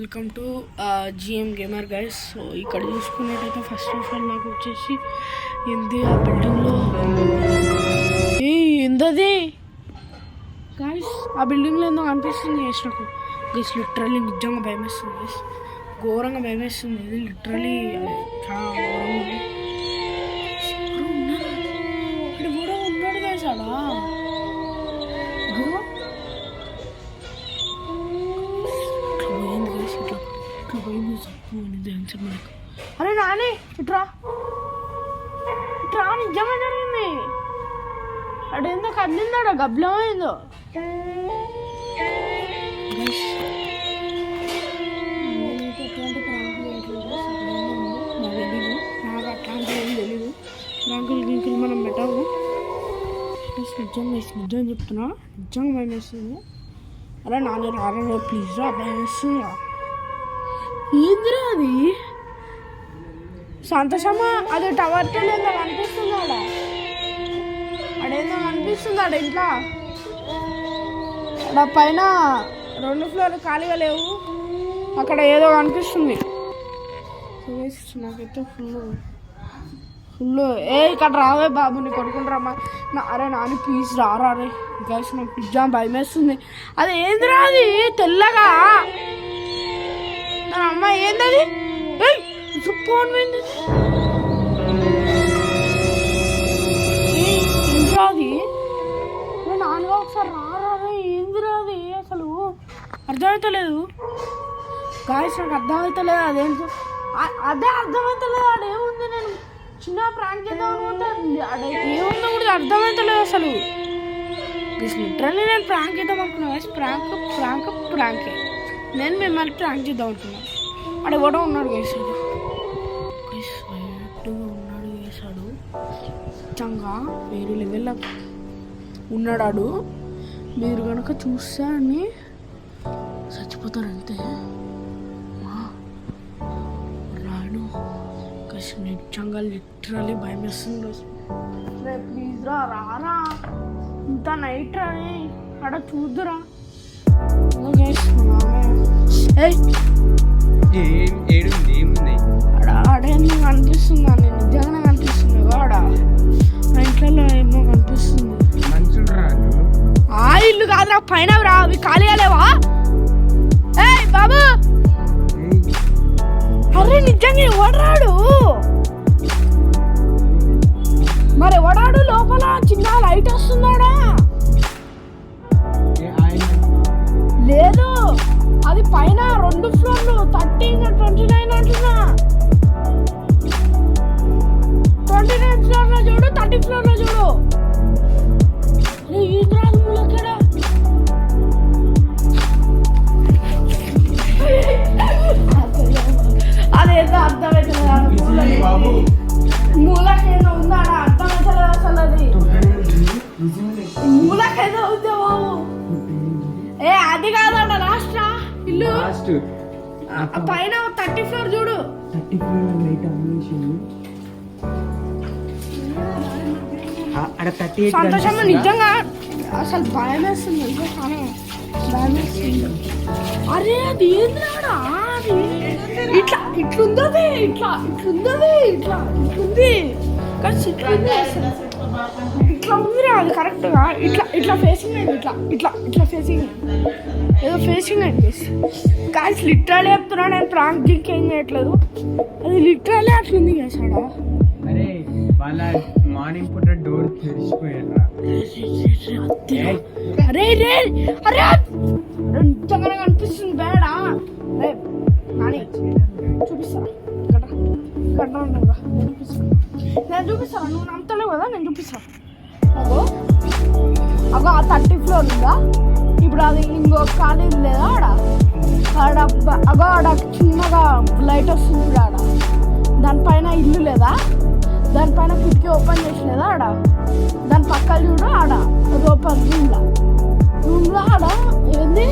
Welcome to GM gamer guys. So ఇక్కడ చూసుకున్నట్టయితే first of all నాకు వచ్చేసి ఏంది ఆ బిల్డింగ్లో ఏందది గైస్, ఆ బిల్డింగ్లో ఏందో అనిపిస్తుంది గైస్ నాకు. గైస్ లిటరల్లీ నిజంగా భయం వేస్తుంది గైస్, ఘోరంగా భయం వేస్తుంది. ఇది లిటరల్లీ చాలా ఘోరంగా ఉంది. ఇక్కడ కూడా ఉన్నాడు గైస్ ఆడ. అరే నాని ఇట్రా ఇట్రా, నిజంగా జరిగింది. అడేందో కదిలిందాడ గబ్బలం అయిందో. నాకు అట్లాంటివి ఏం తెలీదు. ప్రాంకులు గింకులు మనం పెట్టాము. నిజంగా చెప్తున్నా, నిజంగా భయం వేస్తుంది. అరే నాని రారా ప్లీజ్ రా, భయం వేస్తుందా. ఏందిరా అది సంతోషమా? అది టవర్తో ఏందో కనిపిస్తుంది ఆడ, అడేందో కనిపిస్తుంది ఆడ. ఇంట్లో ఆడ పైన 2 ఫ్లోర్లు ఖాళీగా లేవు, అక్కడ ఏదో కనిపిస్తుంది. నాకైతే ఫుల్ ఇక్కడ రావే బాబు, నీ కొడుకుంటారమ్మా. అరే నాని ప్లీజ్ రారా. రే గైస్ నాకు నిజంగా భయం వేస్తుంది. అది ఏందిరా అది తెల్లగా అమ్మ, ఏందది? ఫోన్ పోయింది. ఏందిరా అది? నాన్నగా ఒకసారి రారా. ఏందిరా అది? అసలు అర్థమవుతలేదు గాయస్, నాకు అర్థమవుతలేదు. అదేంటో అదే అర్థమవుతలేదు. అదేముంది, నేను చిన్న ప్రాంక్ చేద్దాం అనుకుంటే అదే ఏముందో కూడా అర్థమవుతలేదు అసలు. లిటరల్లీ నేను ప్రాంక్ చేద్దాం అనుకున్నా. ప్రాంకే నేను మిమ్మల్ని ప్రాంక్ చేద్దాం అనుకున్నాను. అక్కడ కూడా ఉన్నాడు వేసాడు, ఉన్నాడు వేసాడు. నిజంగా వేరే లెవెల్లో ఉన్నాడు. మీరు కనుక చూస్తే అని చచ్చిపోతారు అంతే. రాను నిజంగా లిటరల్లీ భయం వేస్తుంది. ప్లీజ్ రా రారా, ఇంత నైట్ రాని అక్కడ చూద్దురా. ఆడేందుకు కనిపిస్తుంది అని నిజంగానే కనిపిస్తుంది. ఆడ మా ఇంట్లో ఏమో కనిపిస్తుంది. ఆ ఇల్లు కాదురా, పైన రా, అవి ఖాళీ లేవా? ఏయ్ బాబు, అరే నిజంగా ఎవడాడు మరి? ఎవడాడు లోపల? చిన్న లైట్ వస్తున్నాడా? లేదు, అది పైన 2 ఫ్లోర్లు 30 29 అంటున్నా. 29 ఫ్లోర్లో చూడు, 30 ఫ్లోర్లో చూడు. ఈద్రాదు ములక్కడ. అదేదో అర్థమవుతలేదు. మూలకేదో ఉందాడ, అర్థమవుతలేదు అసలు. అది మూలకేదో ఉందే బాబు. అది కాదట లాస్ట్ ఇల్లు పైన 30 ఫ్లోర్ చూడు. సంతోషం నిజంగా అసలు భయం వేస్తుంది. అరే అది ఏంద్రాడా, ఇట్లా ఇట్లుంది, ఇట్లుంది కానీ ఇట్లుంది అసలు. ఇట్లా ఉందిరా అది కరెక్ట్గా. ఇట్లా ఫేసింగ్ అయింది, ఇట్లా ఫేసింగ్ ఏదో ఫేసింగ్ అయింది. కానీ లిటరల్లీ చెప్తున్నా, నేను ప్రాంక్ జింక్ ఏం చేయట్లేదు. అది లిటరల్లీ అట్లుంది చేసాడా. మార్నింగ్ పూట డోర్ తెరిచిపోయారా? అరే రే అరే నిజంగా కనిపిస్తుంది బేడా. నాని చూపిస్తాను, నేను చూపిస్తాను. నువ్వు నమ్మతలేవు కదా, నేను చూపిస్తాను. అగో ఆ 30 ఫ్లోర్ ఉందా ఇప్పుడు, అది ఇంకో ఖాళీ లేదా ఆడ? అగో ఆడ చిన్నగా లైట్ వస్తుంది ఆడ. దానిపైన ఇల్లు లేదా? దానిపైన కిటికీ ఓపెన్ చేసి లేదా ఆడ? దాని పక్కన చూడు, ఆడ ఓపెన్ రూమ్లో ఆడ ఏంది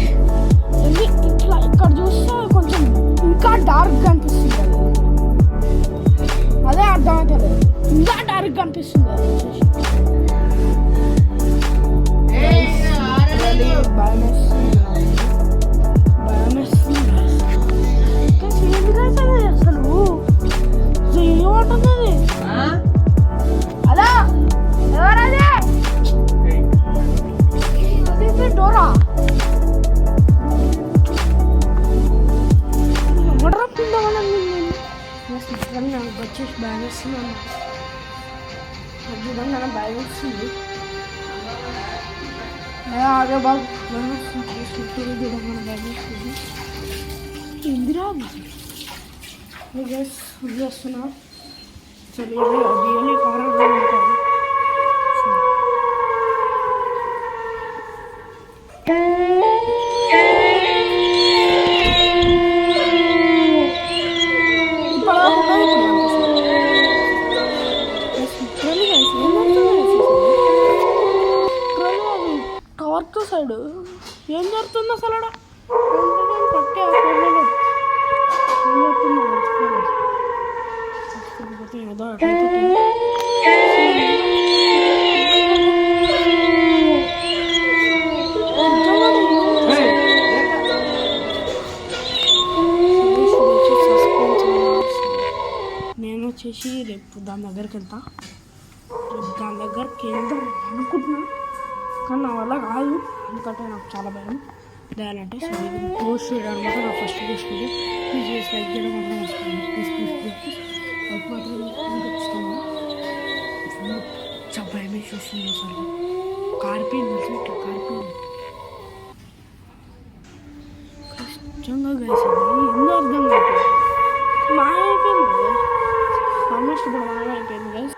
ఇట్లా. ఇక్కడ చూస్తే కొంచెం ఇంకా డార్క్ కనిపిస్తుంది. అదే అర్థమవుతుంది, ఇంకా డార్క్ కనిపిస్తుంది. భయం వేస్తుంది. వచ్చేసి బ్యాగ్ వస్తున్నాను చూడంగా బ్యాగ్ వస్తుంది అదే బాబు బ్యాగ్ వస్తుంది చుట్టూరు చూడగానే బ్యాగ్ వస్తుంది ఇందిరా గైస్ వస్తున్నా సరే రియల్లీ హారర్గా ఉంటాను టార్క్ సైడ్ ఏం జరుగుతుంది అసలు పట్టే ఏదో నేను వచ్చేసి రేపు దాని దగ్గరికి వెళ్తా రేపు దాని దగ్గరికి వెళ్దాం అనుకుంటున్నా కానీ నా వల్ల కాదు ఎందుకంటే నాకు చాలా భయం చేయాలంటే సో ఇది పోస్ట్ చేయడం అనమాట నా ఫస్ట్ పోస్ట్ వీడియో ప్లీజ్ చేసి లైక్ చేయడం మాత్రం మర్చిపోయింది ప్లీజ్ లైక్ మాత్రం ఖచ్చితంగా చాలా భయమే చూస్తుంది అసలు కారిపోయింది అసలు ఇట్లా కారిపోయింది కష్టంగా కలిసింది ఎందుకు అర్థం కాదు మాయమైపోయింది ఆల్మోస్ట్ ఇప్పుడు మాయమైపోయింది గైస్